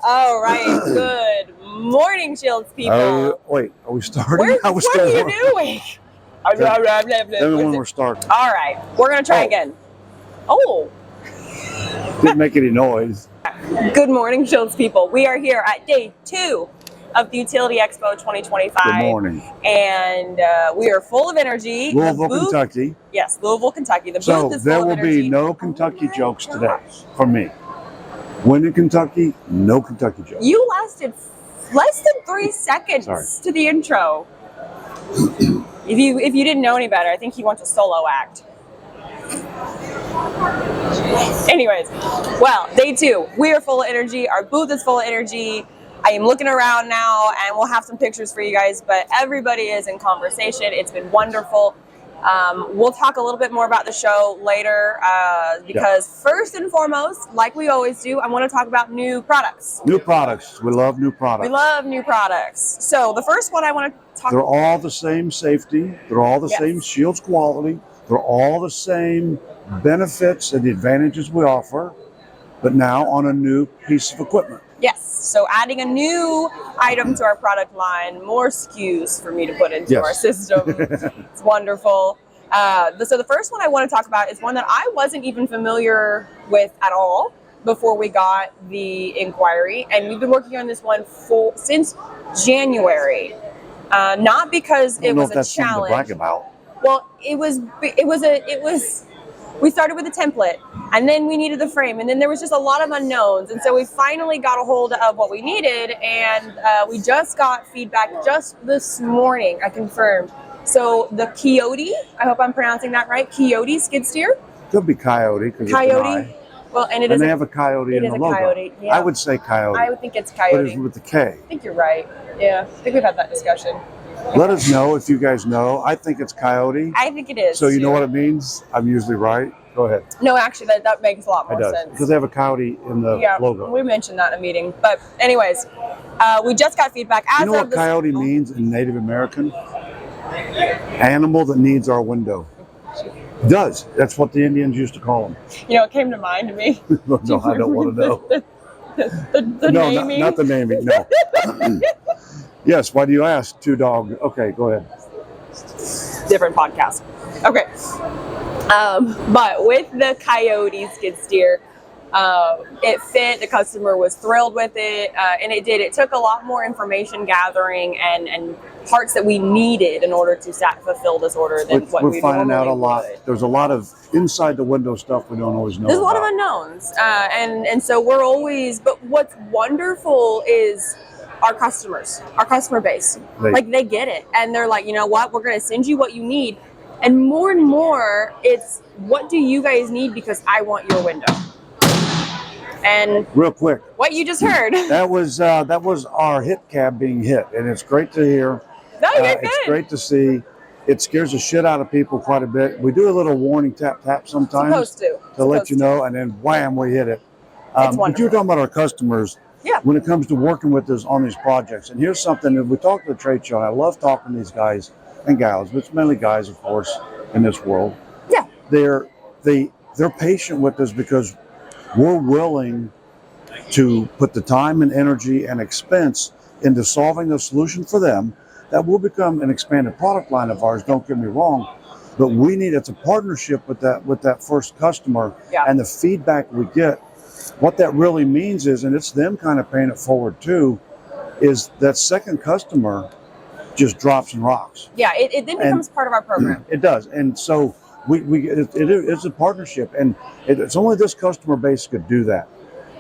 All right. Good morning, Shields people. Wait, are we starting? What are you doing? Everyone, we're starting. All right. We're going to try again. Oh. Didn't make any noise. Good morning, Shields people. We are here at day 2 of the Utility Expo 2025. Good morning. And we are full of energy. Louisville, Kentucky. Yes, Louisville, Kentucky. The booth is there full will of energy. be no Kentucky jokes today from me. When in Kentucky, no Kentucky jokes. You lasted less than 3 seconds to the intro. If you didn't know any better, I think he wants a solo act. Anyways, well, day 2. We are full of energy. Our booth is full of energy. I am looking around now, and we'll have some pictures for you guys, but everybody is in conversation. It's been wonderful. We'll talk a little bit more about the show later because first and foremost, like we always do, I want to talk about new products. New products. We love new products. We love new products. So the first one I want to talk about. They're all the same safety. They're all the same Shields quality. They're all the same benefits and the advantages we offer, but now on a new piece of equipment. Yes, so adding a new item to our product line, more SKUs for me to put into our system. It's wonderful. So the first one I want to talk about is one that I wasn't even familiar with at all before we got the inquiry, and we've been working on this one since January. Not because it was a challenge. To brag about. Well, we started with a template, and then we needed the frame, and then there was just a lot of unknowns, and so we finally got a hold of what we needed, and we just got feedback just this morning. I confirmed. So the Coyote, I hope I'm pronouncing that right, Coyote skid steer? Could be Coyote. Coyote. Well, and they have a coyote in the logo. Coyote, yeah. I would say Coyote. I would think it's Coyote. But it's with the K. I think you're right. Yeah, I think we've had that discussion. Let us know if you guys know. I think it's Coyote. I think it is. So you know what it means? I'm usually right. Go ahead. No, actually, that makes a lot more sense. Because they have a coyote in the logo. We mentioned that in a meeting. But anyways, we just got feedback. You know what coyote means in Native American? Animal that needs our window. It does. That's what the Indians used to call them. You know, it came to mind to me. No, I don't want to know. The naming? Not the naming, no. Yes, why do you ask? 2 dog. Okay, go ahead. Different podcast. Okay. But with the Coyote skid steer, it fit. The customer was thrilled with it, and it did. It took a lot more information gathering and parts that we needed in order to fulfill this order than what we normally would. We're finding out a lot. There's a lot of inside the window stuff we don't always know. There's a lot of unknowns, and so we're always. But what's wonderful is our customers, our customer base. They get it, and they're like, you know what? We're going to send you what you need. And more, it's what do you guys need because I want your window. And real quick, what you just heard. That was our hit cab being hit, and it's great to hear. No, you're good. It's great to see. It scares the shit out of people quite a bit. We do a little warning tap sometimes to let you know, and then wham, we hit it. But you're talking about our customers. Yeah. When it comes to working with us on these projects, and here's something that we talked to the trade show. And I love talking to these guys and gals, but it's mainly guys, of course, in this world. Yeah. They're patient with us because we're willing to put the time and energy and expense into solving a solution for them that will become an expanded product line of ours. Don't get me wrong, but it's a partnership with that first customer, and the feedback we get. What that really means is, and it's them kind of paying it forward too, is that second customer just drops and rocks. Yeah, it then becomes part of our program. It does, and so it's a partnership, and it's only this customer base could do that.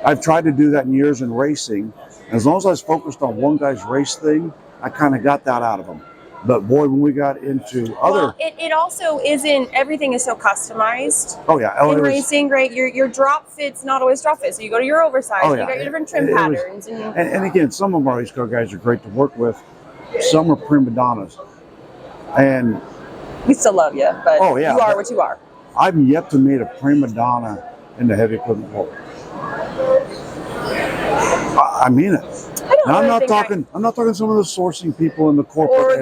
I've tried to do that in years in racing. As long as I was focused on one guy's race thing, I kind of got that out of them. But boy, when we got into other... Well, it also isn't, everything is so customized. Oh yeah. In racing, right? Your drop fit's not always drop fit. So you go to your oversized, you got your different trim patterns. And again, some of our race car guys are great to work with. Some are prima donnas. And... we still love you, but you are what you are. I've yet to meet a prima donna in the heavy equipment world. I mean it. I don't Now, really I'm not talking some of the sourcing people in the corporate.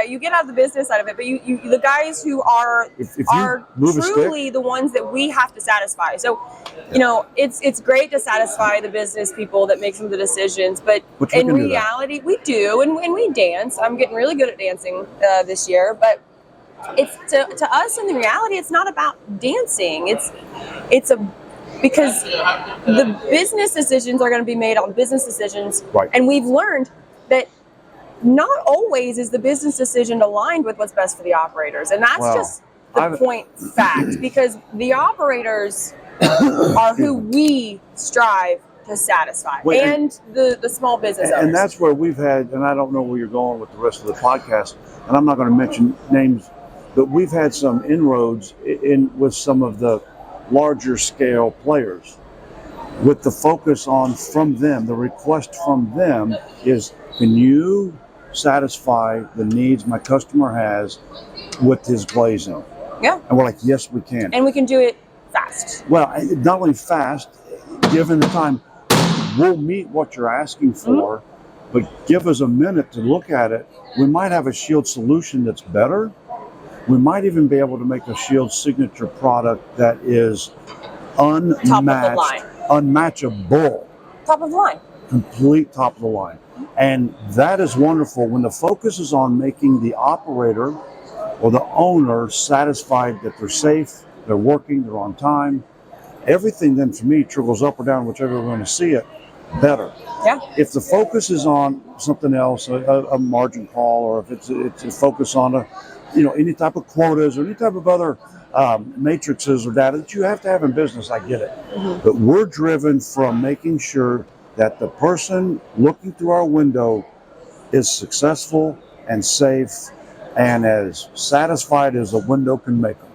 you get out of the business side of it, but you the guys who are if you are move a truly stick, the ones that we have to satisfy. So, you know, it's great to satisfy the business people that make some of the decisions, but which we in can do that. reality, we do, and we dance. I'm getting really good at dancing this year, but it's to us in the reality, it's not about dancing. It's a because the business decisions are going to be made on business decisions, Right. and we've learned that not always is the business decision aligned with what's best for the operators, and that's just the point fact, because the operators are who we strive to satisfy, and the small business owners. And that's where we've had, and I don't know where you're going with the rest of the podcast, and I'm not going to mention names, but we've had some inroads in with some of the larger scale players, with the focus on from them, the request from them is, can you satisfy the needs my customer has with his glazing? Yeah. And we're like, yes, we can. And we can do it fast. Well, not only fast, given the time, we'll meet what you're asking for, but give us a minute to look at it. We might have a Shield solution that's better. We might even be able to make a Shield signature product that is unmatched, unmatchable. Top of the line. Complete top of the line. And that is wonderful when the focus is on making the operator or the owner satisfied that they're safe, they're working, they're on time. Everything then for me trickles up or down, whichever we're going to see it, better. Yeah. If the focus is on something else, a margin call, or if it's a focus on any type of quotas or any type of other matrices or data that you have to have in business, I get it. But we're driven from making sure that the person looking through our window is successful and safe and as satisfied as a window can make them.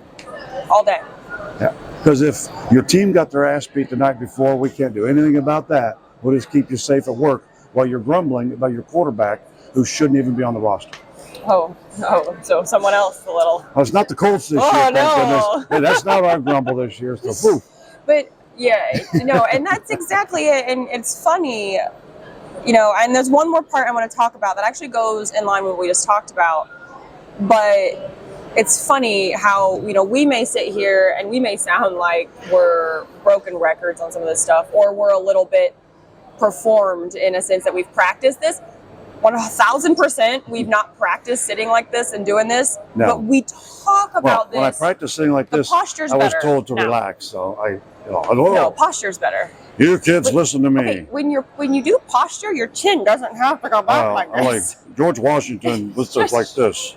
All day. Yeah. Because if your team got their ass beat the night before, we can't do anything about that. We'll just keep you safe at work while you're grumbling about your quarterback who shouldn't even be on the roster. Oh, so someone else a little. Oh, it's not the Colts this year. No. Hey, that's not our grumble this year. So, but yeah, and that's exactly it. And it's funny, and there's one more part I want to talk about that actually goes in line with what we just talked about. But it's funny how, we may sit here and we may sound like we're broken records on some of this stuff, or we're a little bit performed in a sense that we've practiced this. 1,000% we've not practiced sitting like this and doing this, but we talk about this. When I practice sitting like this, posture's I was better told to now. relax, so No, posture's better. You kids, listen to me. Okay, when you do posture, your chin doesn't have to go back like this. Like George Washington was just like this.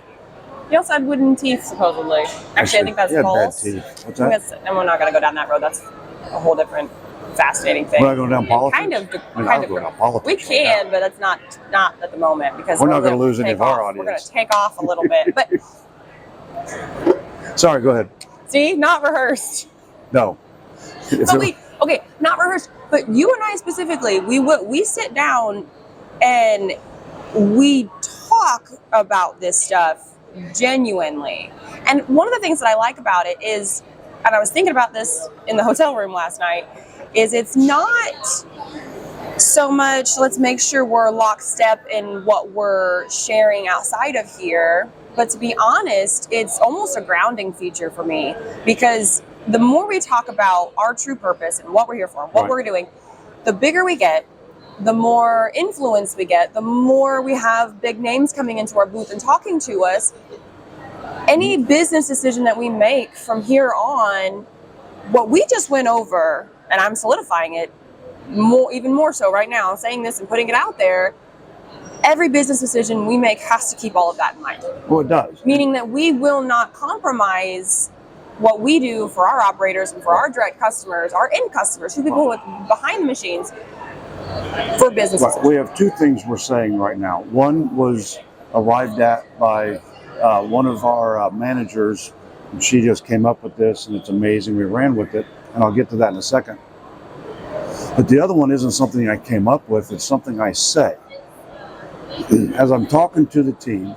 He also had wooden teeth, supposedly. Actually, I think that's false. He had bad teeth. What's that? And we're not going to go down that road. That's a whole different fascinating thing. We're not going down politics? Kind of. Go down politics. We can, but that's not at the moment, because we're not going to lose any of our audience. We're going to take off a little bit. But sorry, go ahead. See, not rehearsed. No. Okay, not rehearsed. But you and I specifically, we sit down and we talk about this stuff genuinely. And one of the things that I like about it is, and I was thinking about this in the hotel room last night, is it's not so much let's make sure we're lockstep in what we're sharing outside of here, but to be honest, it's almost a grounding feature for me, because the more we talk about our true purpose and what we're here for, what we're doing, the bigger we get, the more influence we get, the more we have big names coming into our booth and talking to us. Any business decision that we make from here on, what we just went over, and I'm solidifying it even more so right now, saying this and putting it out there, every business decision we make has to keep all of that in mind. Well, it does. Meaning that we will not compromise what we do for our operators and for our direct customers, our end customers, who people with behind the machines, for business. Right. We have two things we're saying right now. One was arrived at by one of our managers, and she just came up with this, and it's amazing. We ran with it, and I'll get to that in a second. But the other one isn't something I came up with, it's something I say. As I'm talking to the team,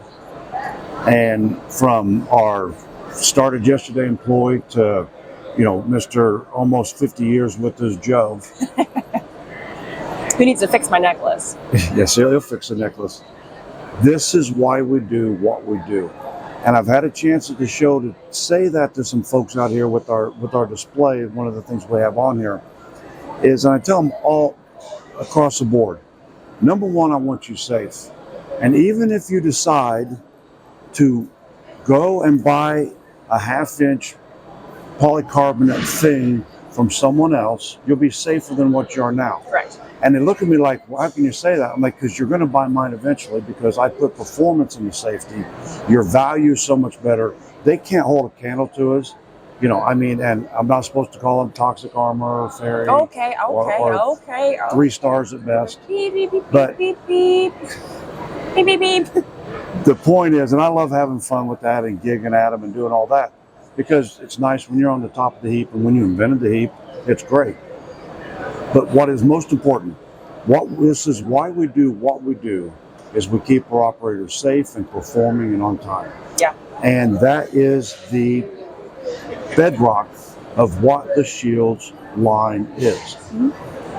and from our started yesterday employee to, Mr. almost 50 years with us, Joe, Who needs to fix my necklace? Yes, he'll fix the necklace. This is why we do what we do. And I've had a chance at the show to say that to some folks out here with our display. One of the things we have on here is, and I tell them all across the board, number one, I want you safe. And even if you decide to go and buy a 1/2-inch polycarbonate thing from someone else, you'll be safer than what you are now. Correct. And they look at me like, well, how can you say that? I'm like, because you're going to buy mine eventually, because I put performance in the safety. Your value is so much better. They can't hold a candle to us. You know, I mean, and I'm not supposed to call them toxic armor or fairy. Okay. Or 3 stars at best. Beep, beep, beep, But beep, beep. Beep, beep, beep. the point is, and I love having fun with that and gigging at them and doing all that, because it's nice when you're on the top of the heap, and when you invented the heap, it's great. But what is most important, this is why we do what we do, is we keep our operators safe and performing and on time. Yeah. And that is the bedrock of what the Shields line is. Mm-hmm.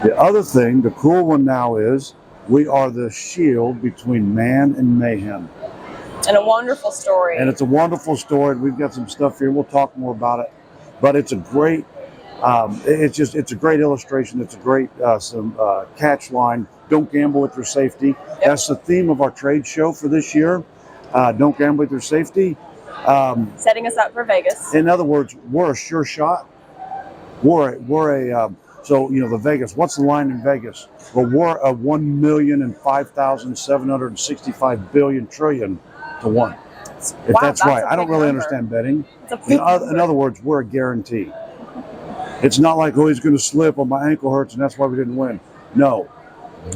The other thing, the cool one now is, we are the shield between man and mayhem. And a wonderful story. And it's a wonderful story. We've got some stuff here. We'll talk more about it. But it's a great, it's a great illustration. It's a great catch line. Don't gamble with your safety. Yep. That's the theme of our trade show for this year. Don't gamble with your safety. Setting us up for Vegas. In other words, we're a sure shot. So, you know, the Vegas, what's the line in Vegas? Well, we're a 1,005,765 billion trillion to 1. If that's right. I don't really understand betting. In other words, we're a guarantee. It's not like, oh, he's going to slip or my ankle hurts and that's why we didn't win. No.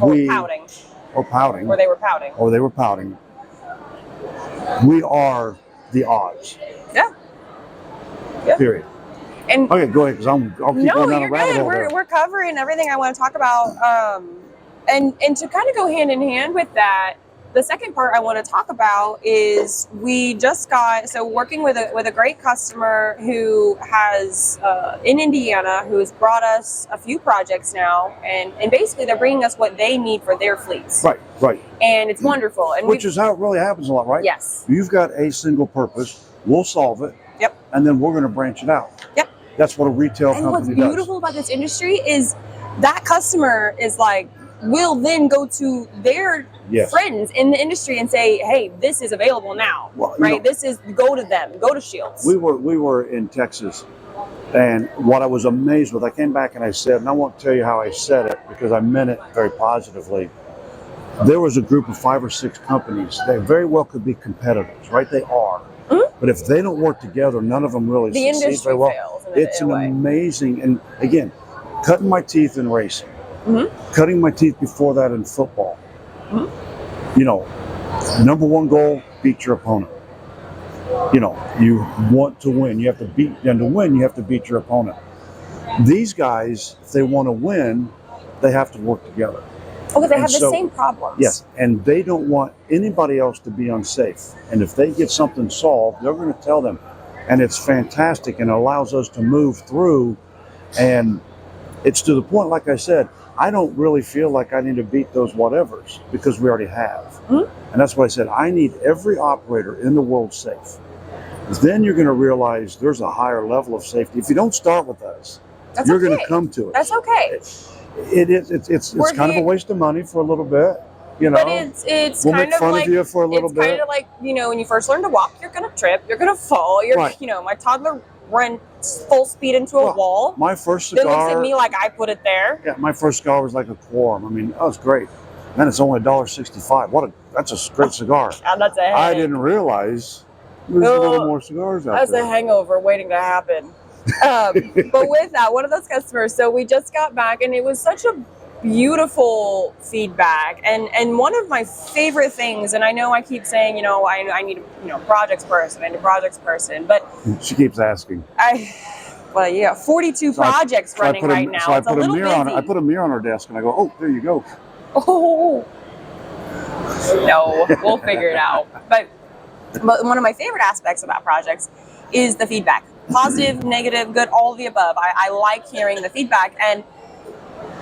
Or pouting. Or pouting. Or they were pouting. Or they were pouting. We are the odds. Yeah. Period. And okay, go ahead, because I'll keep going down a rabbit hole. We're covering everything I want to talk about. And to kind of go hand in hand with that, the second part I want to talk about is we just working with a great customer who has in Indiana, who has brought us a few projects now, and basically they're bringing us what they need for their fleets. Right. And it's wonderful. And which is how it really happens a lot, right? Yes. You've got a single purpose. We'll solve it. Yep. And then we're going to branch it out. Yep. That's what a retail company does. And what's beautiful about this industry is that customer is like, will then go to their friends in the industry and say, hey, this is available now, right? Go to them, go to Shields. We were in Texas, and what I was amazed with, I came back and I said, and I won't tell you how I said it because I meant it very positively. There was a group of 5 or 6 companies that very well could be competitors, right? They are. Mm-hmm. But if they don't work together, none of them really succeed very well. It's an amazing, and again, cutting my teeth in racing, cutting my teeth before that in football. Mm-hmm. You know, number one goal, beat your opponent. You know, you want to win. You have to beat, and to win, you have to beat your opponent. These guys, if they want to win, they have to work together. Because they have the same problems. Yes, and they don't want anybody else to be unsafe. And if they get something solved, they're going to tell them. And it's fantastic, and it allows us to move through. And it's to the point, like I said, I don't really feel like I need to beat those whatevers because we already have. Mm-hmm. And that's why I said I need every operator in the world safe. Then you're going to realize there's a higher level of safety. If you don't start with us, you're going to come to us. That's okay. It's kind of a waste of money for a little bit, you know. But it's we'll kind make fun of you for a little bit. It's kind of like, you know, when you first learn to walk, you're going to trip, you're going to fall. You know, my toddler ran full speed into a wall. My first cigar. Then looks at me like I put it there. Yeah, my first cigar was like a quorum. I mean, that was great. Man, it's only $1.65. That's a great cigar. That's a headache. I didn't realize there's a little more cigars out there. That's a hangover waiting to happen. But with that, one of those customers, so we just got back and it was such a beautiful feedback, and one of my favorite things, and I know I keep saying, you know, I need a projects person, I need a projects person, but she keeps asking. 42 projects running right now. It's a little busy. I put a mirror on her desk and I go, oh, there you go. Oh no, we'll figure it out. But one of my favorite aspects about projects is the feedback. Positive, negative, good, all of the above. I like hearing the feedback. And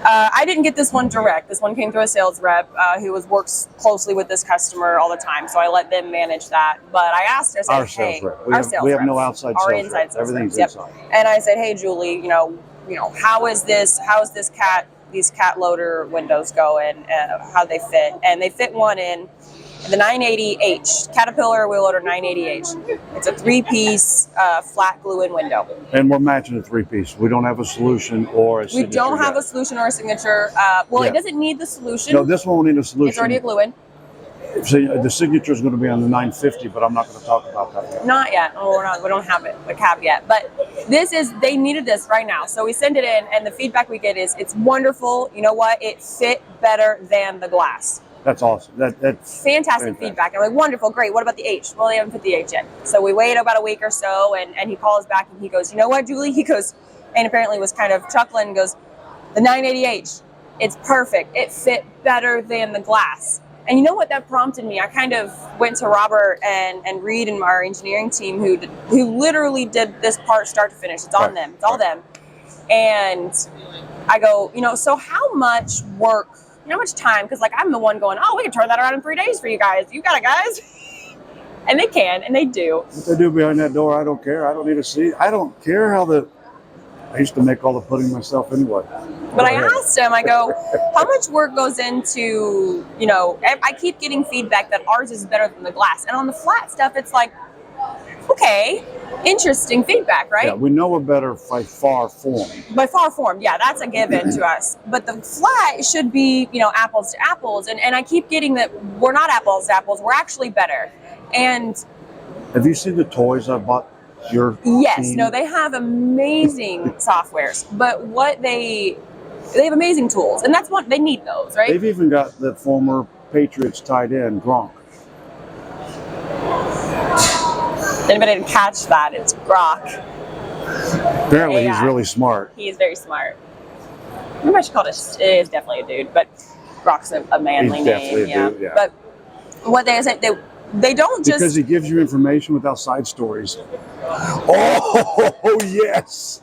I didn't get this one direct. This one came through a sales rep who works closely with this customer all the time. So I let them manage that. But I asked her, I said, Our hey, sales rep. sales We have reps, no outside our sales inside rep. sales Everything's reps. inside. And I said, hey, Julie, how is this these cat loader windows going? How they fit? And they fit one in the 980H, Caterpillar wheel loader 980H. It's a 3-piece flat glue-in window. And we're matching a 3-piece. We don't have a solution or a signature. We don't have yet. a solution or a signature. It doesn't need the solution. No, this one will need a solution. It's already a glue-in. See, the signature is going to be on the 950, but I'm not going to talk about that yet. Not yet. Oh, we don't have a cab yet. But they needed this right now. So we send it in, and the feedback we get is, it's wonderful. You know what? It fit better than the glass. That's awesome. That's fantastic feedback. And I'm like, wonderful, great. What about the H? Well, they haven't put the H yet. So we wait about a week or so, and he calls back and he goes, you know what, Julie? He goes, and apparently was kind of chuckling and goes, the 980H, it's perfect. It fit better than the glass. And you know what that prompted me? I kind of went to Robert and Reed and our engineering team who literally did this part start to finish. It's on them. It's all them. And I go, so how much work, how much time? Because I'm the one going, oh, we can turn that around in 3 days for you guys. You got it, guys. And they can, and they do. What they do behind that door, I don't care. I don't need to see. I don't care how I used to make all the pudding myself anyway. But I asked him, I go, how much work goes into, I keep getting feedback that ours is better than the glass. And on the flat stuff, it's like, okay, interesting feedback, right? Yeah, we know we're better by far formed. By far formed, yeah, that's a given to us. But the flat should be, apples to apples. And I keep getting that we're not apples to apples, we're actually better. And have you seen the toys I bought your Yes, team? no, they have amazing softwares, but they have amazing tools, and that's what they need those, right? They've even got the former Patriots tight end, Gronk. Anybody didn't catch that? It's Grok. Apparently he's really smart. He is very smart. Maybe I should call it is definitely a dude, but Grok's a manly He's definitely name. a dude, yeah. But what they say, they don't just... Because he gives you information without side stories. Oh, yes.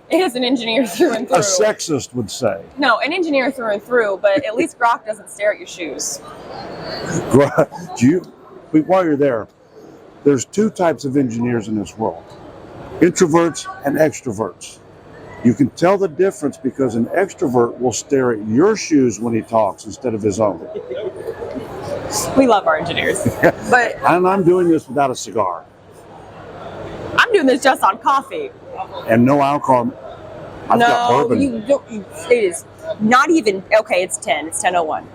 He is an engineer through and through. A sexist would say. No, an engineer through and through, but at least Grok doesn't stare at your shoes. While you're there, there's 2 types of engineers in this world. Introverts and extroverts. You can tell the difference because an extrovert will stare at your shoes when he talks instead of his own. We love our engineers. But And I'm doing this without a cigar. I'm doing this just on coffee. And no alcohol. I've got bourbon. It is not even, okay, it's 10. It's 10:01.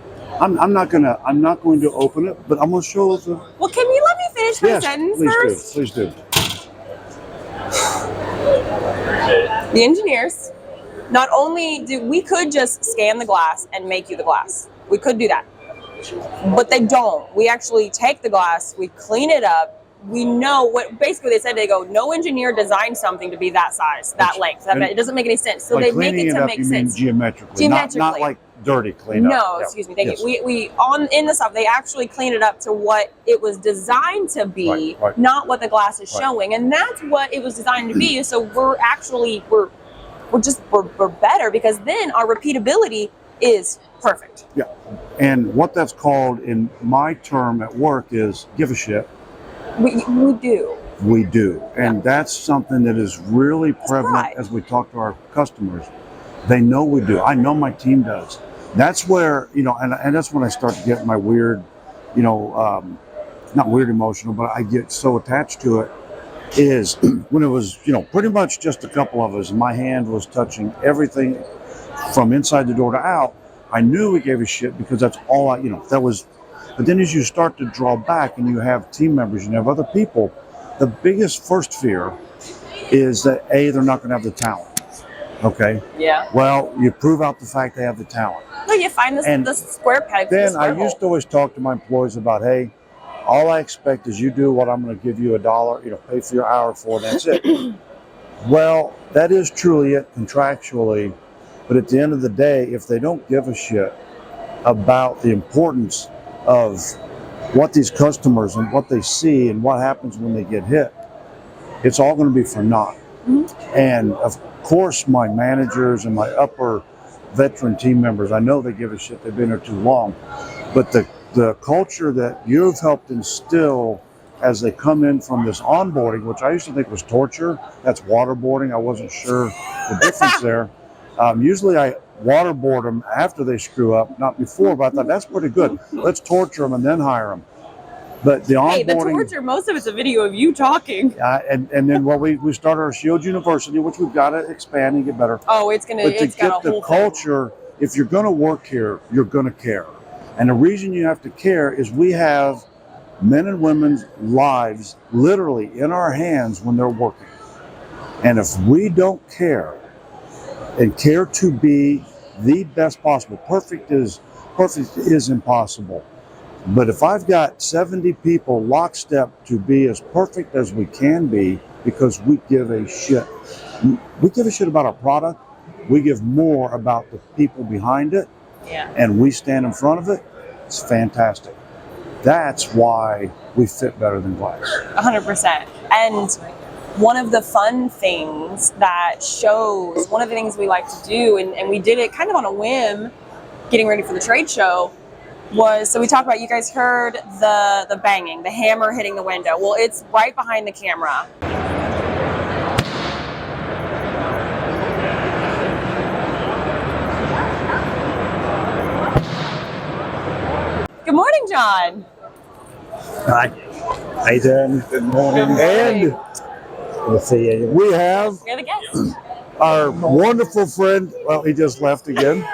I'm not going to open it, but I'm going to show it. Well, can you let me finish my sentence first? Please do. The engineers, not only we could just scan the glass and make you the glass. We could do that. But they don't. We actually take the glass, we clean it up. We know what, basically they said, they go, no engineer designed something to be that size, that length. It doesn't make any sense. So they make it to make sense. Geometrically. Not like dirty clean up. No, excuse me. Thank you. We in the soft, they actually clean it up to what it was designed to be, not what the glass is showing. And that's what it was designed to be. So we're better because then our repeatability is perfect. Yeah. And what that's called in my term at work is give a shit. We do. We do. And that's something that is really prevalent as we talk to our customers. They know we do. I know my team does. That's where, and that's when I start to get my weird, not weird emotional, but I get so attached to it, is when it was, pretty much just a couple of us, and my hand was touching everything from inside the door to out. I knew we gave a shit because that's all that was. But then as you start to draw back and you have team members and you have other people, the biggest first fear is that they're not going to have the talent. Okay. Yeah. Well, you prove out the fact they have the talent. Well, you find the square peg. Then I used to always talk to my employees about, hey, all I expect is you do what I'm going to give you $1, pay for your hour for, and that's it. Well, that is truly it contractually. But at the end of the day, if they don't give a shit about the importance of what these customers and what they see and what happens when they get hit, it's all going to be for naught. Mm-hmm. And of course, my managers and my upper veteran team members. I know they give a shit. They've been here too long. But the culture that you've helped instill as they come in from this onboarding, which I used to think was torture, that's waterboarding. I wasn't sure the difference there. Usually I waterboard them after they screw up, not before, but I thought that's pretty good. Let's torture them and then hire them. But the onboarding, the torture, most of it's a video of you talking. And then we started our Shield University, which we've got to expand and get better. Oh, it's got a whole the culture. If you're going to work here, you're going to care. And the reason you have to care is we have men and women's lives literally in our hands when they're working. And if we don't care and care to be the best possible, perfect is impossible. But if I've got 70 people lockstep to be as perfect as we can be because we give a shit. We give a shit about our product. We give more about the people behind it. Yeah. And we stand in front of it. It's fantastic. That's why we fit better than glass. 100%. And one of the fun things that shows, one of the things we like to do, and we did it kind of on a whim, getting ready for the trade show, was, so we talked about, you guys heard the banging, the hammer hitting the window. Well, it's right behind the camera. Good morning, John. Hi. How you doing? Good morning. And we'll see you. we have You're the guest. our wonderful friend. Well, he just left again.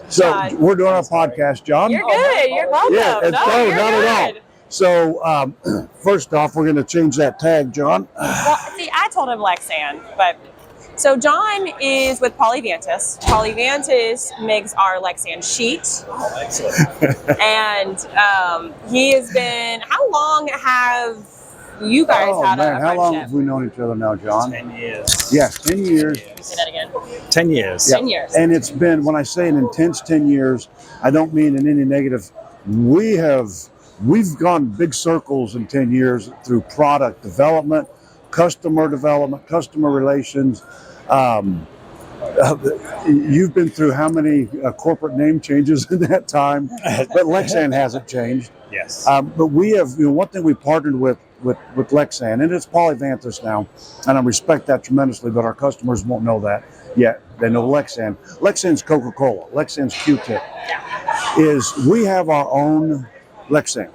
So John. we're doing our podcast, John. You're good. You're welcome. Yeah, you're not at all. good. So first off, we're going to change that tag, John. Well, see, I told him Lexan, but so John is with Polyvantis. Polyvantis makes our Lexan sheet. Oh, excellent. And he has been, how long have you guys had a How friendship? long have we known each other now, John? 10 years. Yes, 10 years. Say that again. 10 years. Yeah. 10 years. And it's been, when I say an intense 10 years, I don't mean in any negative. We've gone big circles in 10 years through product development, customer relations. You've been through how many corporate name changes in that time? But Lexan hasn't changed. Yes. But we have, one thing we partnered with Lexan, and it's Polyvantis now, and I respect that tremendously, but our customers won't know that yet. They know Lexan. Lexan's Coca-Cola. Lexan's Q-Tip. Is we have our own Lexan.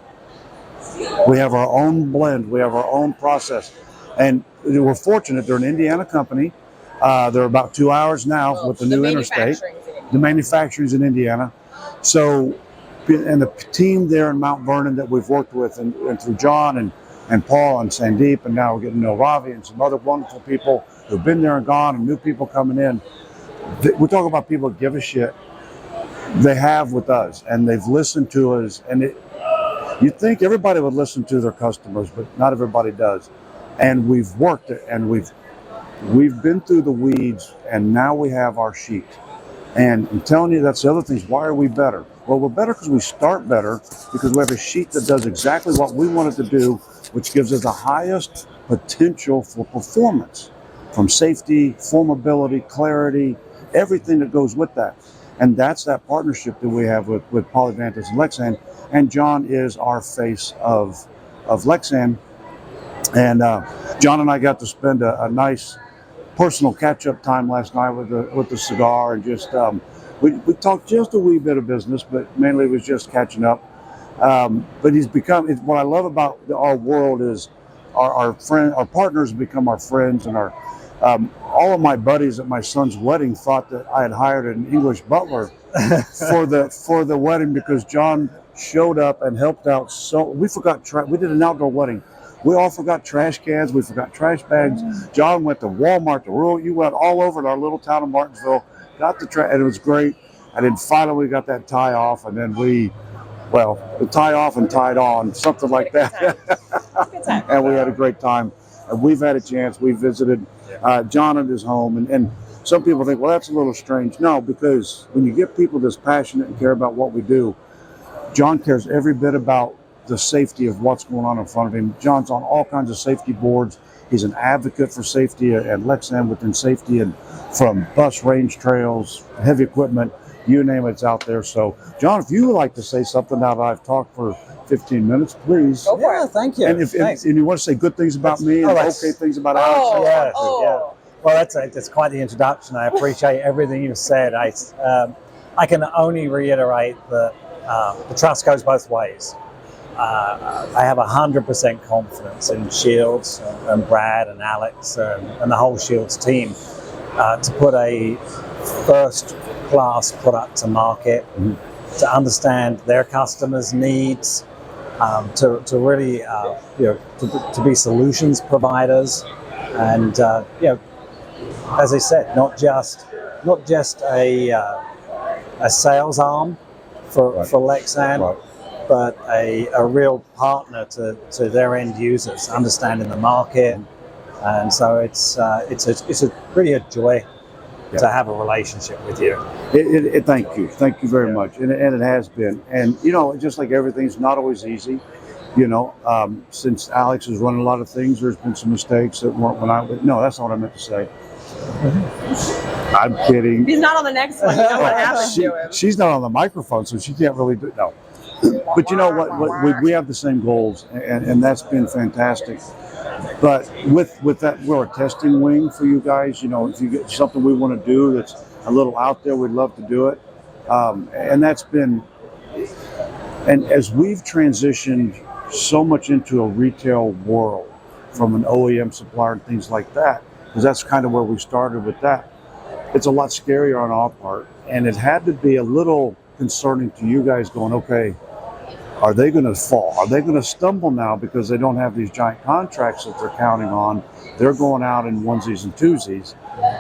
We have our own blend. We have our own process. And we're fortunate. They're an Indiana company. They're about 2 hours now with the new interstate. The manufacturing's in Indiana. So, and the team there in Mount Vernon that we've worked with, and through John and Paul and Sandeep, and now we're getting to know Ravi and some other wonderful people who've been there and gone, and new people coming in. We're talking about people that give a shit. They have with us, and they've listened to us. And you'd think everybody would listen to their customers, but not everybody does. And we've worked it, and we've been through the weeds, and now we have our sheet. And I'm telling you, that's the other thing. Why are we better? Well, we're better because we start better, because we have a sheet that does exactly what we want it to do, which gives us the highest potential for performance, from safety, formability, clarity, everything that goes with that. And that's that partnership that we have with Polyvantis and Lexan. And John is our face of Lexan. And John and I got to spend a nice personal catch-up time last night with the cigar, and just we talked just a wee bit of business, but mainly it was just catching up. But what I love about our world is our partners become our friends, and all of my buddies at my son's wedding thought that I had hired an English butler for the wedding, because John showed up and helped out. So we did an outdoor wedding. We all forgot trash cans. We forgot trash bags. John went to Walmart, you went all over to our little town of Martinsville, got the trash, and it was great. And then finally we got that tie off, and then the tie off and tied on, something like that. Good time. And we had a great time. And we've had a chance. We visited John at his home, and some people think, well, that's a little strange. No, because when you get people that's passionate and care about what we do, John cares every bit about the safety of what's going on in front of him. John's on all kinds of safety boards. He's an advocate for safety at Lexan within safety, and from bus, range trails, heavy equipment, you name it's out there. So, John, if you would like to say something now that I've talked for 15 minutes, please. Go for it. Thank you. And if you want to say good things about me and okay things about Alex, yeah. Well, that's quite the introduction. I appreciate everything you've said. I can only reiterate that the trust goes both ways. I have 100% confidence in Shields and Brad and Alex and the whole Shields team to put a first-class product to market, to understand their customers' needs, to really to be solutions providers, and as I said, not just a sales arm for Lexan, but a real partner to their end users, understanding the market, and so it's really a joy to have a relationship with you. Thank you very much, and it has been, and just like everything's not always easy. Since Alex is running a lot of things, there's been some mistakes that weren't no, that's not what I meant to say. I'm kidding. He's not on the next one. You know what happened to him. She's not on the microphone, so she can't really do it. No. But you know what? We have the same goals, and that's been fantastic. But with that, we're a testing wing for you guys. If you get something we want to do that's a little out there, we'd love to do it. And that's been, and as we've transitioned so much into a retail world from an OEM supplier and things like that, because that's kind of where we started with that. It's a lot scarier on our part, and it had to be a little concerning to you guys going, okay, are they going to fall? Are they going to stumble now because they don't have these giant contracts that they're counting on? They're going out in onesies and twosies,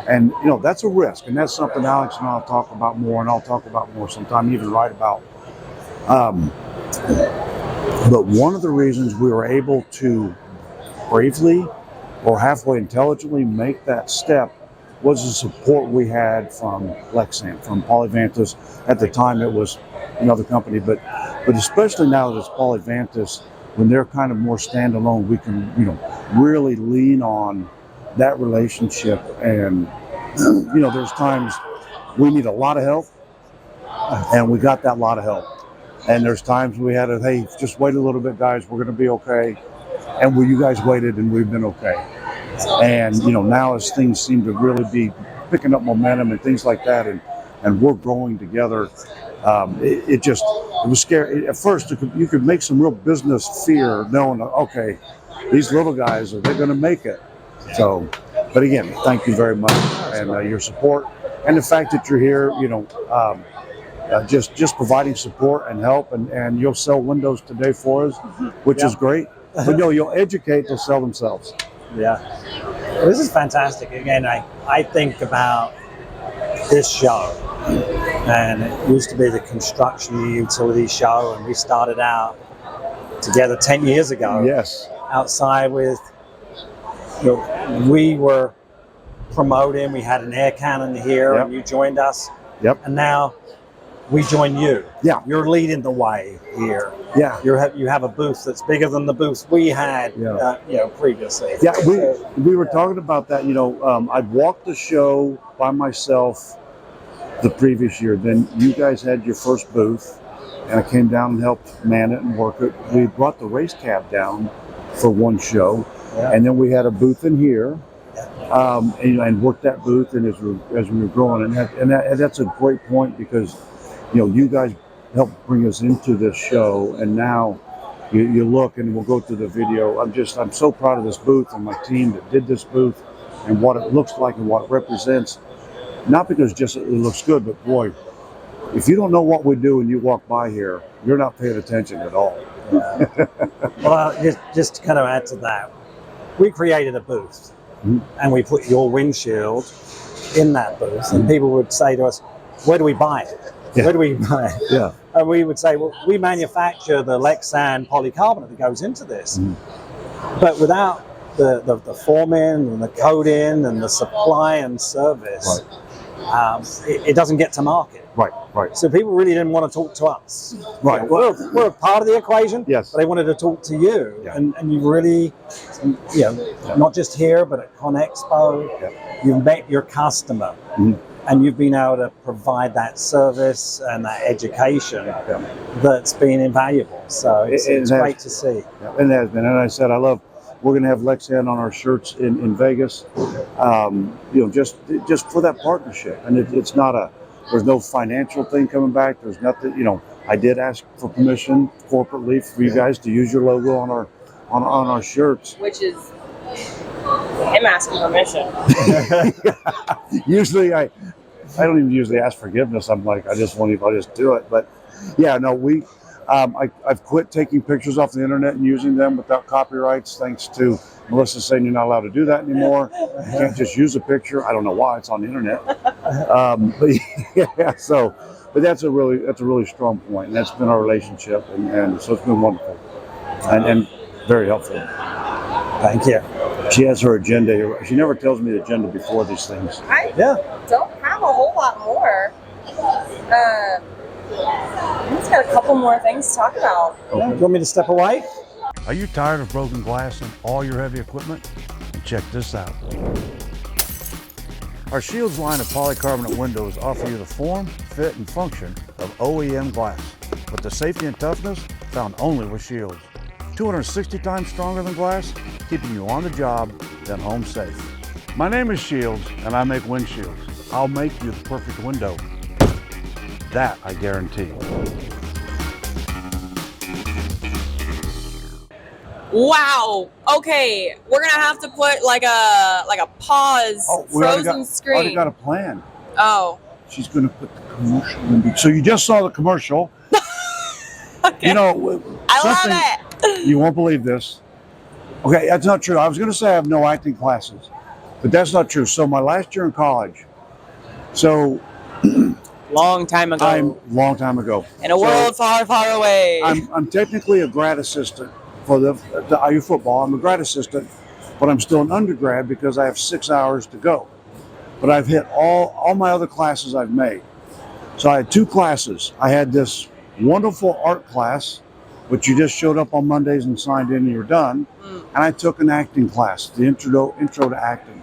and that's a risk, and that's something Alex and I'll talk about more, and I'll talk about more sometime, even write about. But one of the reasons we were able to bravely or halfway intelligently make that step was the support we had from Lexan, from Polyvantis. At the time, it was another company, but especially now that it's Polyvantis, when they're kind of more standalone, we can really lean on that relationship. And there's times we need a lot of help, and we got that lot of help. And there's times we had hey, just wait a little bit, guys, we're going to be okay. And you guys waited, and we've been okay. And now as things seem to really be picking up momentum and things like that, and we're growing together, it was scary at first. You could make some real business fear knowing, okay, these little guys, are they going to make it? So, but again, thank you very much, and your support, and the fact that you're here, just providing support and help, and you'll sell windows today for us, which is great. But you'll educate, they'll sell themselves. Yeah. Well, this is fantastic. Again, I think about this show, and it used to be the construction utility show, and we started out together 10 years ago. Yes. Outside with, we were promoting, we had an air cannon here, and you joined us. Yep. And now we join you. Yeah. You're leading the way here. Yeah. You have a booth that's bigger than the booths we had, previously. Yeah, we were talking about that. I'd walked the show by myself the previous year. Then you guys had your first booth, and I came down and helped man it and work it. We brought the race cab down for one show, and then we had a booth in here, and worked that booth. And as we were growing, and that's a great point, because you guys helped bring us into this show, and now you look, and we'll go through the video. I'm so proud of this booth and my team that did this booth and what it looks like and what it represents. Not because just it looks good, but boy, if you don't know what we do and you walk by here, you're not paying attention at all. Well, just to kind of add to that, we created a booth, and we put your windshield in that booth, and people would say to us, where do we buy it? Yeah. Where do we buy it? Yeah. And we would say, well, we manufacture the Lexan polycarbonate that goes into this. But without the forming and the coating and the supply and service, it doesn't get to market. Right. So people really didn't want to talk to us. Right. We're a part of the equation. Yes. But they wanted to talk to you, Yeah. and you really, not just here, but at ConExpo, you've met your customer, and you've been able to provide that service and that education that's been invaluable. So it's great to see. Yeah, it has been, and I said we're going to have Lexan on our shirts in Vegas, just for that partnership, and it's not there's no financial thing coming back. There's nothing, I did ask for permission corporately for you guys to use your logo on our shirts. Which is him asking permission. Usually I don't even usually ask forgiveness. I'm like, I'll just do it. But yeah, no, I've quit taking pictures off the internet and using them without copyrights, thanks to Melissa saying you're not allowed to do that anymore. You can't just use a picture. I don't know why, it's on the internet. But that's a really strong point, and that's been our relationship, and so it's been wonderful and very helpful. Thank you. She has her agenda here. She never tells me the agenda before these things. I don't have a whole lot more. I've just got a couple more things to talk about. Do you want me to step away? Are you tired of broken glass in all your heavy equipment? Check this out. Our Shields line of polycarbonate windows offer you the form, fit, and function of OEM glass, with the safety and toughness found only with Shields. 260 times stronger than glass, keeping you on the job, then home safe. My name is Shields, and I make windshields. I'll make you the perfect window. That I guarantee. Wow. Okay, we're gonna have to put like a pause frozen screen. Already got a plan. Oh. She's gonna put the commercial in. So you just saw the commercial. Okay. I love it. You won't believe this. Okay, that's not true. I was gonna say I have no acting classes, but that's not true. So my last year in college. So. Long time ago. Long time ago. In a world far, far away. I'm technically a grad assistant for the IU football. I'm a grad assistant, but I'm still an undergrad because I have 6 hours to go. But I've hit all my other classes I've made. So I had 2 classes. I had this wonderful art class, which you just showed up on Mondays and signed in and you're done. And I took an acting class, the intro to acting.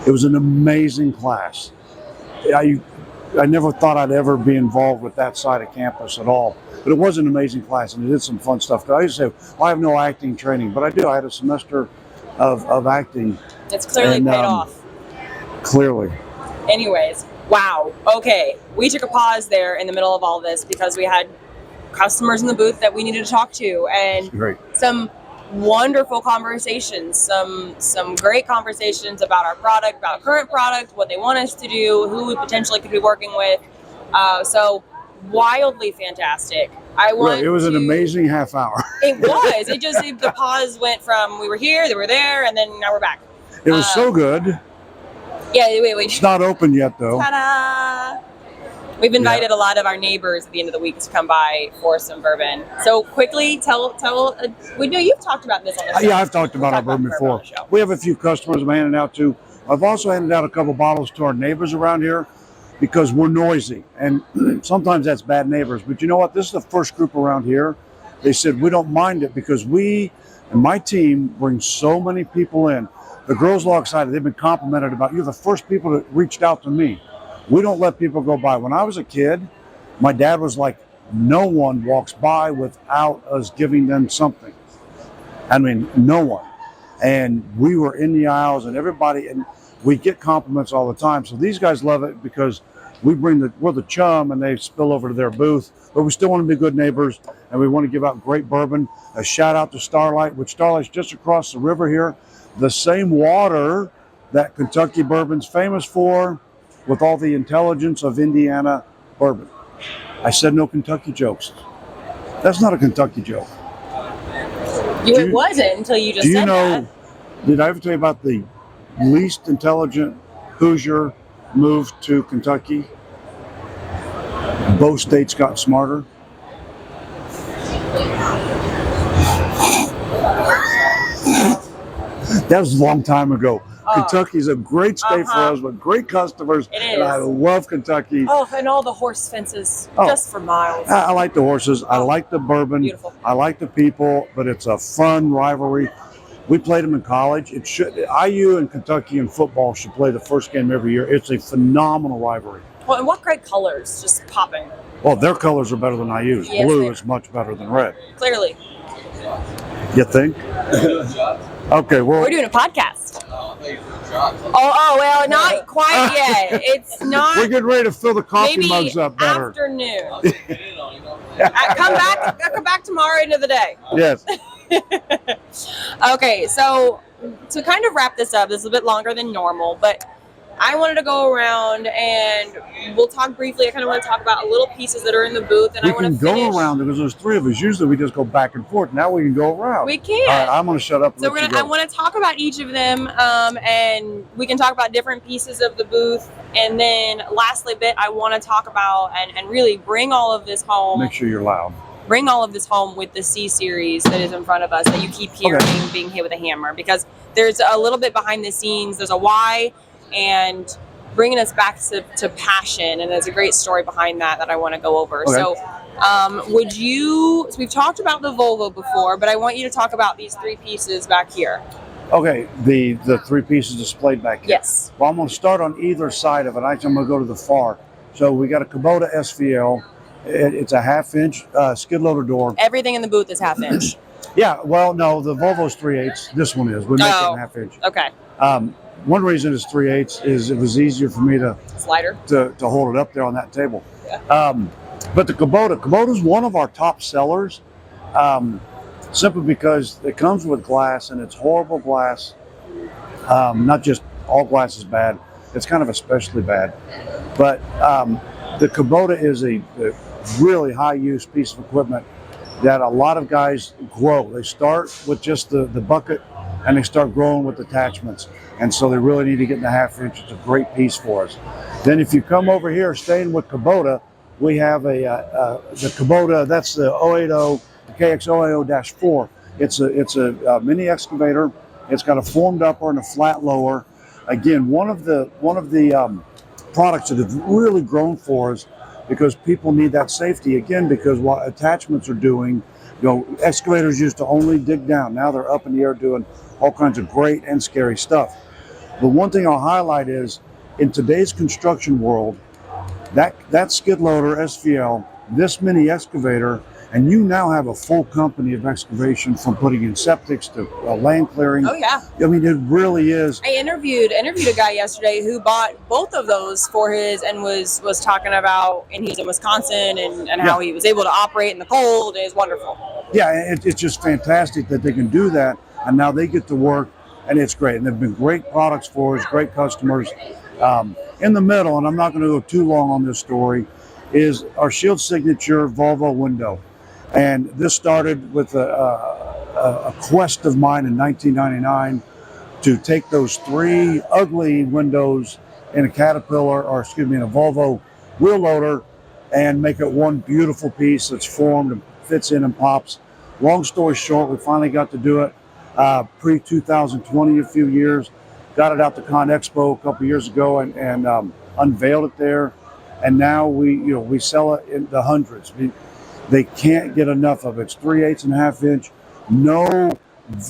It was an amazing class. I never thought I'd ever be involved with that side of campus at all. But it was an amazing class, and it did some fun stuff. I used to say, well, I have no acting training, but I do. I had a semester of acting. It's clearly paid off. Clearly. Anyways, wow. Okay, we took a pause there in the middle of all this because we had customers in the booth that we needed to talk to, and some wonderful conversations, some great conversations about our product, about current product, what they want us to do, who we potentially could be working with. So wildly fantastic. It was an amazing half hour. It was. The pause went from we were here, they were there, and then now we're back. It was so good. Yeah, wait. It's not open yet, though. Ta-da! We've invited a lot of our neighbors at the end of the week to come by for some bourbon. So quickly, we know you've talked about this on the show. Yeah, I've talked about our bourbon before. We have a few customers I'm handing out to. I've also handed out a couple bottles to our neighbors around here because we're noisy. And sometimes that's bad neighbors. But you know what? This is the first group around here. They said, we don't mind it because we and my team bring so many people in. The girls are all excited. They've been complimented about you're the first people that reached out to me. We don't let people go by. When I was a kid, my dad was like, no one walks by without us giving them something. I mean, no one. And we were in the aisles and everybody, and we get compliments all the time. So these guys love it because we're the chum and they spill over to their booth, but we still want to be good neighbors and we want to give out great bourbon. A shout out to Starlight, which Starlight's just across the river here. The same water that Kentucky bourbon's famous for, with all the intelligence of Indiana bourbon. I said no Kentucky jokes. That's not a Kentucky joke. It wasn't until you just said that. Did I ever tell you about the least intelligent Hoosier moved to Kentucky? Both states got smarter. That was a long time ago. Kentucky's a great state for us with great customers. It and I is. love Kentucky. Oh, and all the horse fences just for miles. I like the horses. I like the bourbon. Beautiful. I like the people, but it's a fun rivalry. We played them in college. It should IU and Kentucky in football should play the first game every year. It's a phenomenal rivalry. Well, and what great colors, just popping. Well, their colors are better than IU's. Yes, Blue is much better than red. Clearly. You think? Okay, well, We're doing a podcast. Oh, well, not quite yet. It's not. we're getting ready to fill the coffee Maybe mugs up better. afternoon. Come back tomorrow into the day. Yes. Okay, so to kind of wrap this up, this is a bit longer than normal, but I wanted to go around and we'll talk briefly. I kind of want to talk about little pieces that are in the booth, and We I want can to finish. go around because there's three of us. Usually we just go back and forth. Now we can go around. We can. All right, I'm going to shut up. And So let you go. I want to talk about each of them, and we can talk about different pieces of the booth. And then lastly, I want to talk about and really bring all of this home. Make sure you're loud. Bring all of this home with the C series that is in front of us that you keep hearing being hit with a hammer, because there's a little bit behind the scenes. There's a why, and bringing us back to passion, and there's a great story behind that I want to go over. Okay. So so we've talked about the Volvo before, but I want you to talk about these three pieces back here. Okay, the three pieces displayed back here. Yes. Well, I'm going to start on either side of it. Actually, I'm going to go to the far. So we got a Kubota SVL. It's a half-inch skid loader door. Everything in the booth is half inch. Yeah, well, no, the Volvo's 3/8. This one is. We make it in half-inch. Okay. One reason it's 3/8 is it was easier for me to Slider. hold it up there on that table. Yeah. But the Kubota's one of our top sellers, simply because it comes with glass, and it's horrible glass. Not just all glass is bad; it's kind of especially bad. But the Kubota is a really high-use piece of equipment that a lot of guys grow. They start with just the bucket, and they start growing with attachments. And so they really need to get in the half-inch. It's a great piece for us. Then if you come over here, staying with Kubota, we have the Kubota. That's the 080, the KX 080-4. It's a mini excavator. It's got a formed upper and a flat lower. Again, one of the products that have really grown for us, because people need that safety. Again, because what attachments are doing, excavators used to only dig down. Now they're up in the air doing all kinds of great and scary stuff. The one thing I'll highlight is, in today's construction world, that skid loader SVL, this mini excavator, and you now have a full company of excavation, from putting in septics to land clearing. Oh yeah. I mean, it really is. I interviewed a guy yesterday who bought both of those for his, and was talking about, and he's in Wisconsin, and how he was able to operate in the cold. It is wonderful. Yeah, it's just fantastic that they can do that, and now they get to work, and it's great. And they've been great products for us, great customers. In the middle, and I'm not going to go too long on this story, is our Shield Signature Volvo window. And this started with a quest of mine in 1999 to take those three ugly windows in a Caterpillar, or in a Volvo wheel loader, and make it one beautiful piece that's formed and fits in and pops. Long story short, we finally got to do it pre-2020, a few years. Got it out to Con Expo a couple years ago, and unveiled it there. And now we sell it in the hundreds. They can't get enough of it. It's 3/8 and a half inch, no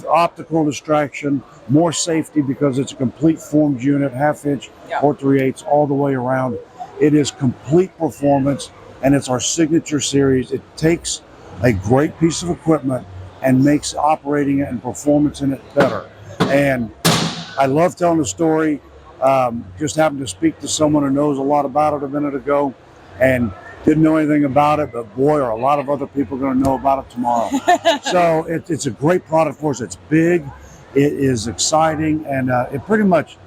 optical distraction, more safety because it's a complete formed unit, half-inch or 3/8 all the way around. It is complete performance, and it's our signature series. It takes a great piece of equipment and makes operating it and performance in it better. And I love telling the story. Just happened to speak to someone who knows a lot about it a minute ago, and didn't know anything about it, but boy, are a lot of other people going to know about it tomorrow. So it's a great product for us. It's big, it is exciting, and it pretty much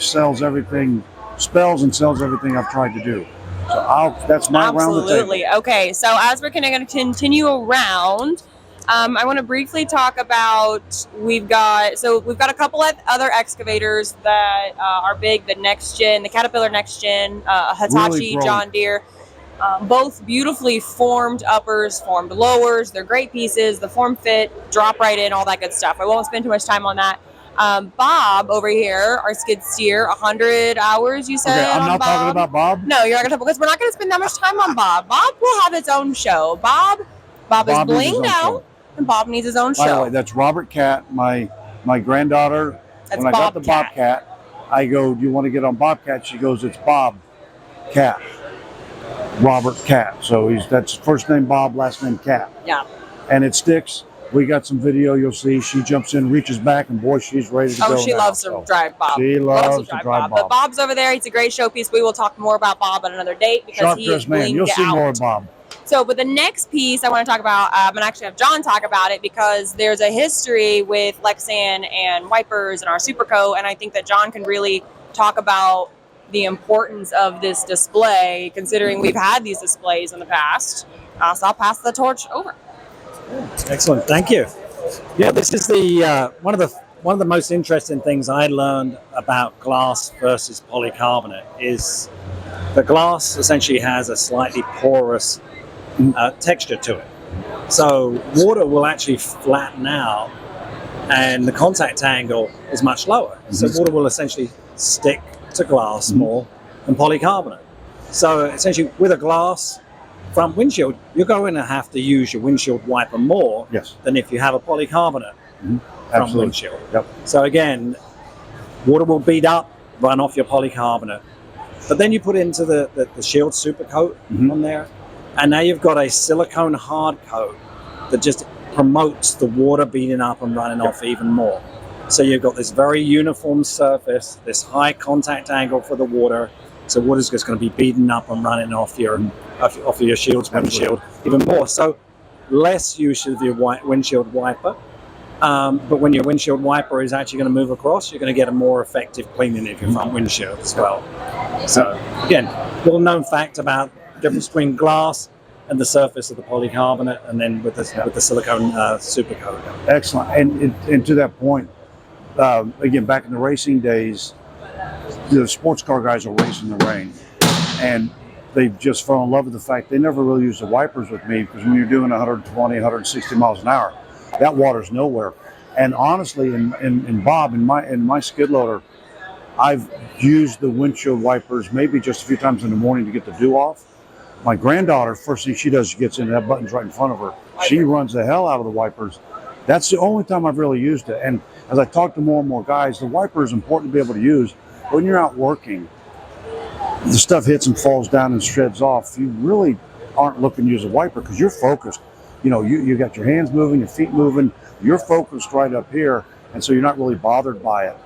sells everything, spells and sells everything I've tried to do. So that's my round the table. Absolutely. Okay, so as we're going to continue around, I want to briefly talk about, we've got a couple of other excavators that are big, the next gen, the Caterpillar next gen, Hitachi, really John Deere. Both beautifully formed uppers, formed lowers. They're great pieces. The form fit, drop right in, all that good stuff. I won't spend too much time on that. Bob over here, our skid steer, 100 hours, you said. Okay, I'm on not Bob. talking about Bob. No, you're not going to, because we're not going to spend that much time on Bob. Bob will have its own show. Bob is blinged out, and Bob needs his own show. By the way, that's Robert Cat, my granddaughter. That's when I got the Bobcat, I go, do you want to get on Bobcat? She goes, it's Bob Cat. Robert Cat. So that's first name Bob, last name Cat. Yeah. And it sticks. We got some video. You'll see. She jumps in, reaches back, and boy, she's ready to go. Oh, she loves to drive Bob. She loves to drive Bob. But Bob's over there. He's a great showpiece. We will talk more about Bob at another date because he is man. You'll see more of Bob. So, but the next piece I want to talk about, and actually have John talk about it because there's a history with Lexan and wipers and our Supercoat, and I think that John can really talk about the importance of this display, considering we've had these displays in the past. So I'll pass the torch over. Excellent, thank you. Yeah, this is the one of the most interesting things I learned about glass versus polycarbonate is the glass essentially has a slightly porous texture to it. So water will actually flatten out, and the contact angle is much lower. So water will essentially stick to glass more than polycarbonate. So essentially with a glass front windshield, you're going to have to use your windshield wiper more than if you have a polycarbonate front windshield. Yep. So again, water will beat up, run off your polycarbonate. But then you put into the Shield Supercoat on there, and now you've got a silicone hard coat that just promotes the water beating up and running off even more. So you've got this very uniform surface, this high contact angle for the water. So water's just going to be beating up and running off your shield's windshield even more. So less use of your windshield wiper. But when your windshield wiper is actually going to move across, you're going to get a more effective cleaning of your front windshield as well. So again, little known fact about the difference between glass and the surface of the polycarbonate, and then with the silicone Supercoat. Excellent. And to that point, again, back in the racing days, the sports car guys are racing the rain, and they just fell in love with the fact they never really used the wipers with me, because when you're doing 120, 160 miles an hour, that water's nowhere. And honestly, in Bob, in my skid loader, I've used the windshield wipers maybe just a few times in the morning to get the dew off. My granddaughter, first thing she does, she gets in, that button's right in front of her. She runs the hell out of the wipers. That's the only time I've really used it. And as I talk to more and more guys, the wiper is important to be able to use. When you're out working, the stuff hits and falls down and shreds off. You really aren't looking to use a wiper because you're focused. You know, you got your hands moving, your feet moving. You're focused right up here, and so you're not really bothered by it.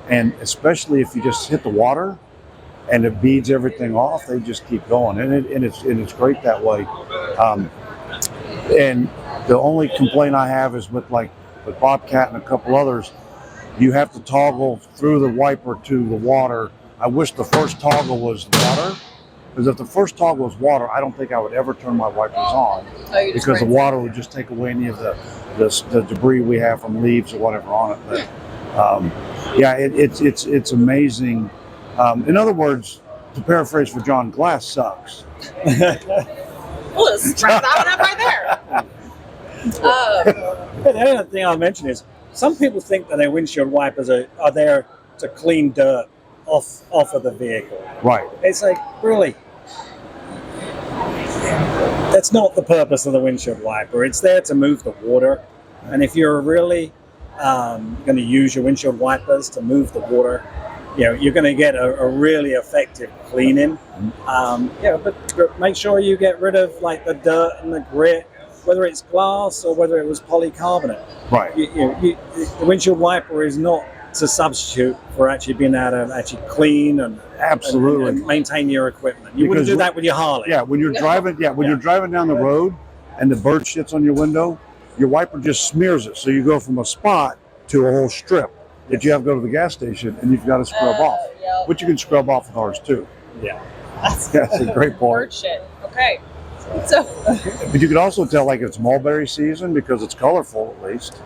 And especially if you just hit the water and it beads everything off, they just keep going, and it's great that way. And the only complaint I have is with Bobcat and a couple others, you have to toggle through the wiper to the water. I wish the first toggle was water, because if the first toggle was water, I don't think I would ever turn my wipers on, because the water would just take away any of the debris we have from leaves or whatever on it. But yeah, it's amazing. In other words, to paraphrase for John, glass sucks. We'll just wrap that one up right there. The other thing I'll mention is some people think that their windshield wipers are there to clean dirt off of the vehicle. Right. It's like, really? That's not the purpose of the windshield wiper. It's there to move the water. And if you're really going to use your windshield wipers to move the water, you're going to get a really effective cleaning. But make sure you get rid of the dirt and the grit, whether it's glass or whether it was polycarbonate. Right. The windshield wiper is not to substitute for actually being able to actually clean and absolutely and maintain your equipment. You wouldn't do that with your Harley. Yeah, when you're driving, you're driving down the road and the bird shits on your window, your wiper just smears it. So you go from a spot to a whole strip that you have to go to the gas station and you've got to scrub off. Yep. But you can scrub off with ours too. Yeah. That's a great point. Bird shit. Okay. So. But you can also tell it's mulberry season because it's colorful at least.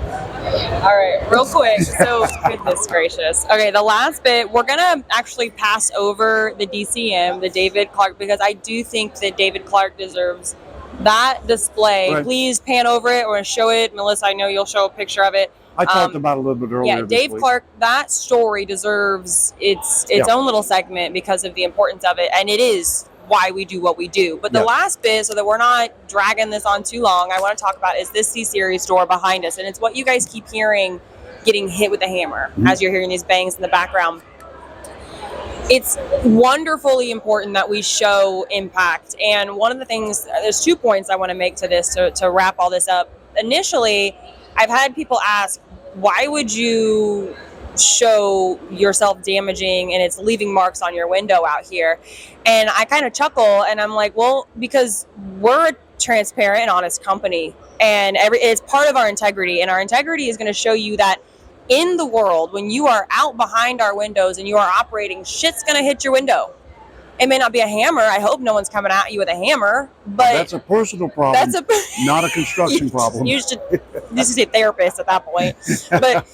All right, real quick. So, goodness gracious. Okay, the last bit, we're going to actually pass over the DCM, the David Clark, because I do think that David Clark deserves that display. Right. Please pan over it or show it. Melissa, I know you'll show a picture of it. I talked about it a little bit earlier. Yeah, Dave Clark, that story deserves its own little segment because of the importance of it, and it is why we do what we do. But the last bit, so that we're not dragging this on too long, I want to talk about is this C-Series door behind us, and it's what you guys keep hearing, getting hit with a hammer, as you're hearing these bangs in the background. It's wonderfully important that we show impact. And one of the things, there's 2 points I want to make to this to wrap all this up. Initially, I've had people ask, why would you show yourself damaging and it's leaving marks on your window out here? And I kind of chuckle and I'm like, well, because we're a transparent and honest company, and it's part of our integrity, and our integrity is going to show you that in the world, when you are out behind our windows and you are operating, shit's going to hit your window. It may not be a hammer. I hope no one's coming at you with a hammer, but that's a personal problem, not a construction problem. You should see a therapist at that point. But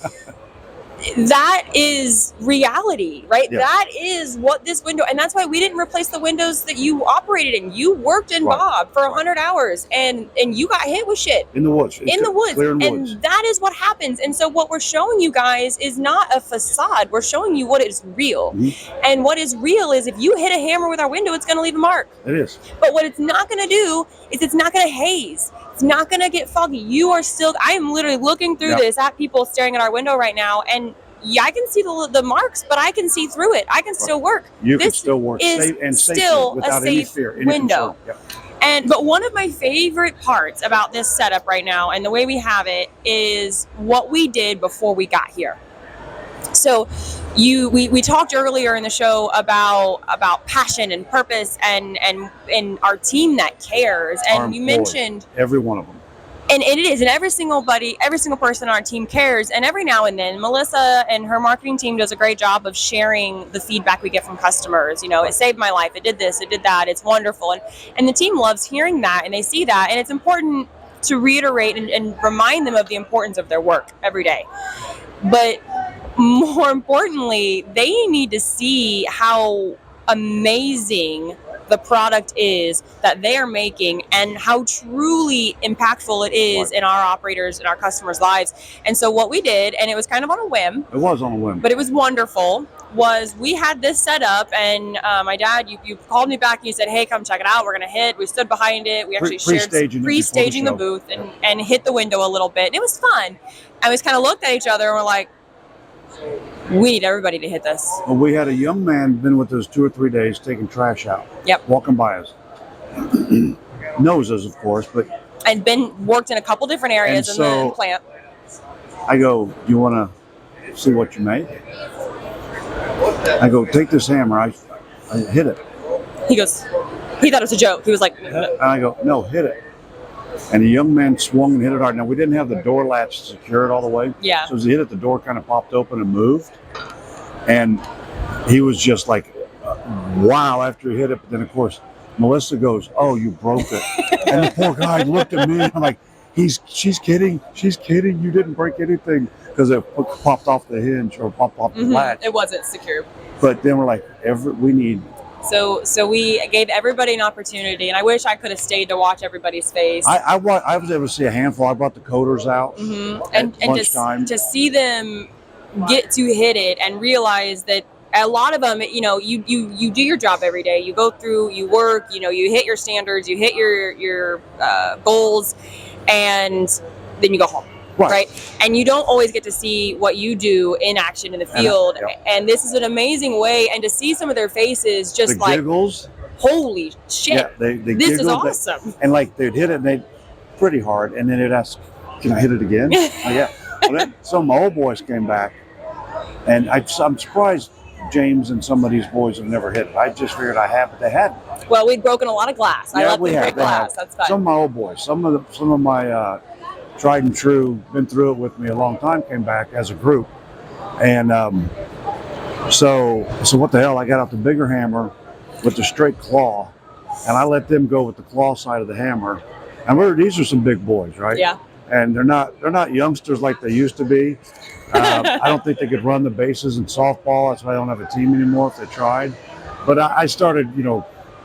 that is reality, right? Yeah. That is what this window, and that's why we didn't replace the windows that you operated in. You worked in Bob for 100 hours, and you got hit with shit in the woods. And that is what happens. And so what we're showing you guys is not a facade. We're showing you what is real. And what is real is if you hit a hammer with our window, it's going to leave a mark. It is. But what it's not going to do is it's not going to haze. It's not going to get foggy. You are still, I am literally looking through this at people staring at our window right now, and I can see the marks, but I can see through it. I can still work. You can still work is still without a safe any fear, window. But one of my favorite parts about this setup right now and the way we have it is what we did before we got here. So we talked earlier in the show about passion and purpose and our team that cares. And you mentioned every one of them. And it is, and every single person on our team cares. And every now and then, Melissa and her marketing team does a great job of sharing the feedback we get from customers. You know, it saved my life. It did this. It did that. It's wonderful. And the team loves hearing that, and they see that. And it's important to reiterate and remind them of the importance of their work every day. But more importantly, they need to see how amazing the product is that they are making and how truly impactful it is in our operators and our customers' lives. And so what we did, and it was kind of on a whim. It was on a whim. But it was wonderful, was we had this set up, and my dad, you called me back and you said, hey, come check it out. We're going to hit. We stood behind it. We actually pre-staging the booth and hit the window a little bit. And it was fun. And we just kind of looked at each other and we're like, we need everybody to hit this. Well, we had a young man been with us 2 or 3 days taking trash out. Yep. Walking by us. Knows us, of course, but... And worked in a couple different areas in the plant. I go, you want to see what you make? I go, take this hammer. I hit it. He goes, he thought it was a joke. He was like... And I go, no, hit it. And the young man swung and hit it hard. Now, we didn't have the door latch secured all the way. Yeah. So as he hit it, the door kind of popped open and moved. And he was just like, wow, after he hit it. But then, of course, Melissa goes, oh, you broke it. And the poor guy looked at me. I'm like, she's kidding. She's kidding. You didn't break anything. Because it popped off the hinge or popped off the latch. It wasn't secure. But then we're like, we need... So we gave everybody an opportunity, and I wish I could have stayed to watch everybody's face. I was able to see a handful. I brought the coders out at lunchtime. To see them get to hit it and realize that a lot of them, you know, you do your job every day. You go through, you work, you know, you hit your standards, you hit your goals, and then you go home. Right. And you don't always get to see what you do in action in the field. And this is an amazing way. And to see some of their faces just the giggles. Holy shit. Yeah, they this is awesome. And like they'd hit it and they'd pretty hard. And then they'd ask, can I hit it again? Yeah. Well, then some of my old boys came back. And I'm surprised James and some of these boys have never hit it. I just figured I had, but they hadn't. Well, we'd broken a lot of glass. I love to break glass. That's fine. Some of my old boys, some of my tried and true, been through it with me a long time, came back as a group. And so what the hell, I got out the bigger hammer with the straight claw, and I let them go with the claw side of the hammer. And these are some big boys, right? Yeah. And they're not youngsters like they used to be. I don't think they could run the bases in softball. That's why I don't have a team anymore if they tried. But I started,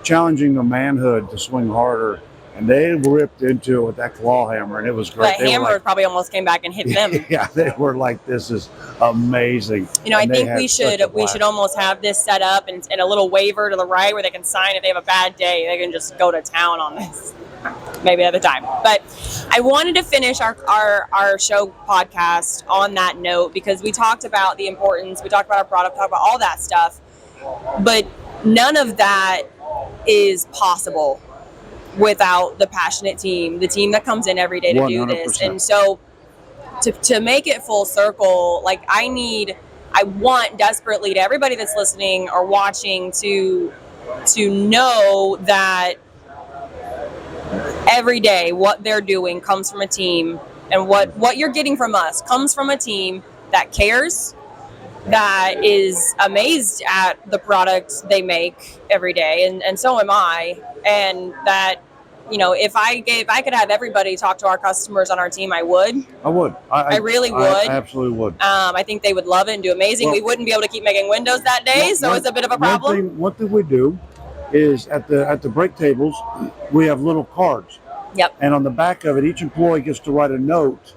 challenging their manhood to swing harder and they ripped into it with that claw hammer, and it was great. The hammer probably almost came back and hit them. Yeah, they were like, "This is amazing." You know, I think we should almost have this set up and a little waiver to the right where they can sign if they have a bad day. They can just go to town on this. Maybe at the time. But I wanted to finish our show podcast on that note because we talked about the importance, we talked about our product, talked about all that stuff, but none of that is possible without the passionate team, the team that comes in every day to 100%. do this. And so to make it full circle, like I want desperately to everybody that's listening or watching to know that every day what they're doing comes from a team, and what you're getting from us comes from a team that cares, that is amazed at the product they make every day, and so am I. And that, you know, if I could have everybody talk to our customers on our team, I would. I really would. I absolutely would. I think they would love it and do amazing. We wouldn't be able to keep making windows that day, so it's a bit of a problem. One thing we do is at the break tables, we have little cards. Yep. And on the back of it, each employee gets to write a note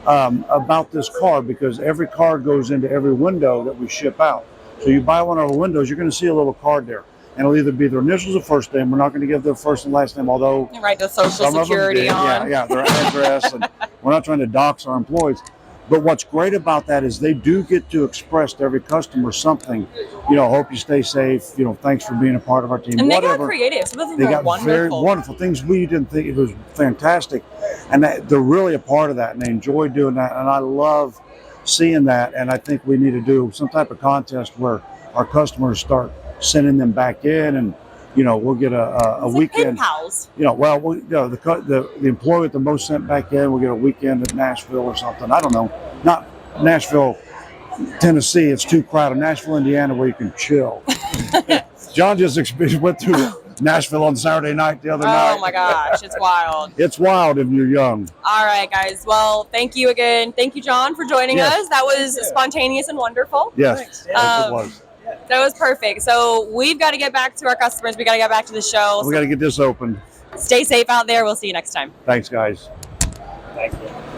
about this card, because every card goes into every window that we ship out. So you buy one of our windows, you're going to see a little card there. And it'll either be their initials or first name. We're not going to give their first and last name, although you write the social security on. Yeah, their address. And we're not trying to dox our employees. But what's great about that is they do get to express to every customer something. You know, hope you stay safe. You know, thanks for being a part of our team. And they got creative. Some of them they were got wonderful. very wonderful things. We didn't think it was fantastic, and they're really a part of that, and they enjoy doing that. And I love seeing that. And I think we need to do some type of contest where our customers start sending them back in, and you know, we'll get a weekend. Pen pals. You know, well, the employee with the most sent back in, we'll get a weekend at Nashville or something. I don't know, not Nashville, Tennessee. It's too crowded. Nashville, Indiana, where you can chill. John just went to Nashville on Saturday night the other night. Oh my gosh, it's wild. It's wild if you're young. All right, guys. Well, thank you again. Thank you, John, for joining us. That was spontaneous and wonderful. Yes, yes, it was. That was perfect. So we've got to get back to our customers. We got to get back to the show. We got to get this open. Stay safe out there. We'll see you next time. Thanks, guys. Thank you.